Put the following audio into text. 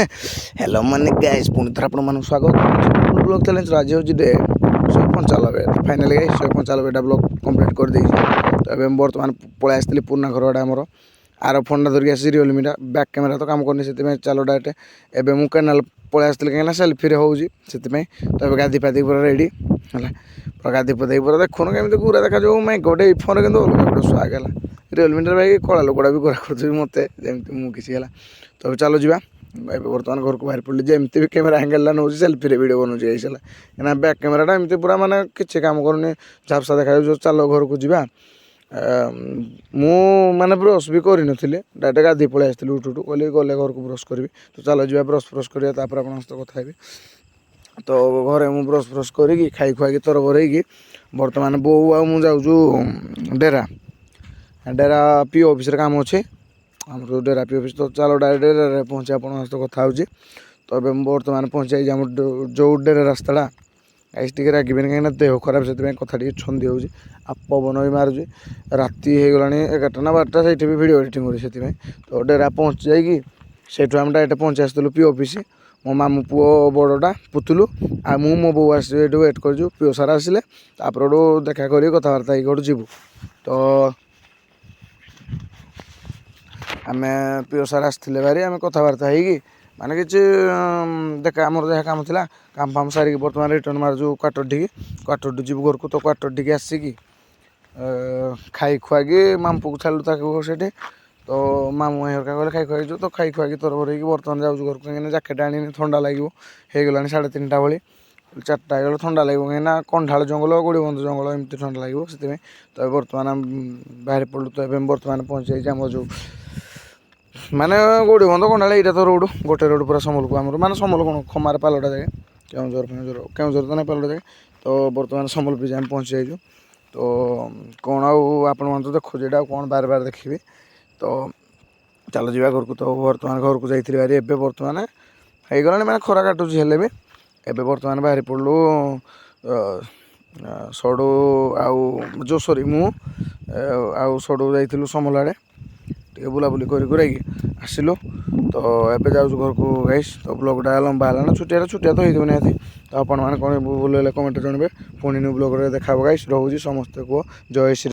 Hello money guys पुणी थर आपण स्वागत ब्लॉग चैलेंज आज हूँ day 195 finally guys 195 blog complete कर दी तो बर्तमान पलि आसती पुराना घर गुड़ा आमर आर फोन धरिक आसी रियलमी बैक कैमेरा तो काम करनी से चलो डायरेक्ट एवं मुझे कैनाल पलि आसती कहीं सेल्फी होगी तो गाधी पाधी पूरा रेडी है गाधी पाधी पूरा देखुन केमी पूरा देखा जाऊ मैं गोटे फोन के गोटे स्वाग है रियलमी भाई कला लोकड़ा भी गोरा कर मत मुझे तो चलो जा बर्तमान घर को बाहर पड़े जमती भी कैमेरा एंगल नौ सेल्फी वीडियो बनाऊँ ऐसा क्या बैक कैमेरा एमती पूरा माने किसी काम करूनी झापसा देखा जो चलो घर को जा माने ब्रश भी करी डायरेक्ट गाधी पलि आसती उठू उठू कहली गले घर को ब्रश करी तो चलो जा ब्रश फ्रश करा सहित कथा तो घरे मु ब्रश फ्रश करी खाई खुआ तरबर हो बर्तमान बो आ जाऊँ डेरा डेरा पी ऑफिस काम अच्छे आम जो डेरा पी ऑफिस तो चलो डायरेक्ट डेरा पहुँचे आप कथा हो तो बर्तमान पहुँचे आम जो डेरा रास्ताटा गाइस टे रागे कहीं देह खराब से कथा छंदी हो पवन भी मारुच राति हो गला 11टा ना 12टा से भी भिडियो एडिटिंग कर तो डेरा पहुँच जाइए सेठू आम डायरेक्ट पहुँची आसलु पी ऑफिस मो मामू पुओ बड़टा पुतुलु आ मो बो आस वेट कर पीओ सार आसिले देखा कर कथबार्ता होगी जीवु तो आम पीओ सार आसते भारी आम कथबार्ता होगी माने कि देखा आमर जहाँ काम था काम फाम सारिक बर्तमान रिटर्न मार्जु क्वार्टर जीव घर को तो क्वार्टर आसिकी खाई खुआकी मामपू को छाड़ू से तो मामू हरका कहले खाई खुआई तो खाई खुआकी तरबर हो बर्तमान जाऊँ घर को कहीं जैकेट आनी ठंडा लगे होगला 3:30 भाई 4टा हो ठंडा लगे कहीं कंढाल जंगल गोड़बंध जंगल एमती ठंडा लगे से तो बर्तमान बाहर पड़ू तो बर्तमान पहुँच जाइए आम जो माने गोड़बंध कंढाल यहाँ तो रोड गोटे रोड पूरा समल को आम माने समल कौन खमार पालटा जगह केउझर तो नहीं पालटा जगह तो बर्तमान समलपुर आम पहुँच जाइए तो कौन आपण तो देखो जेटा कौन बार बार देखी तो चलो जा घर को तो बर्तमान घर को जाइए भारी एवं बर्तमान हो गला मैंने खरा काटुची हेले भी एवं बर्तमान बाहर पड़लु सड़ू आउ जो सरी मु आउ सड़ू जाइलु समल आड़े टे बुलाबुली कर आसिलु तो एवं जाऊँ घर को गाइस तो ब्लॉगटा लंबा है छुटिया छुटिया तो हो निहाती तो आपण मैंने कौन भूल कमेंट जानवे पुणी न्यू ब्लॉग देखा गाइस रोज समस्ते को जय श्री।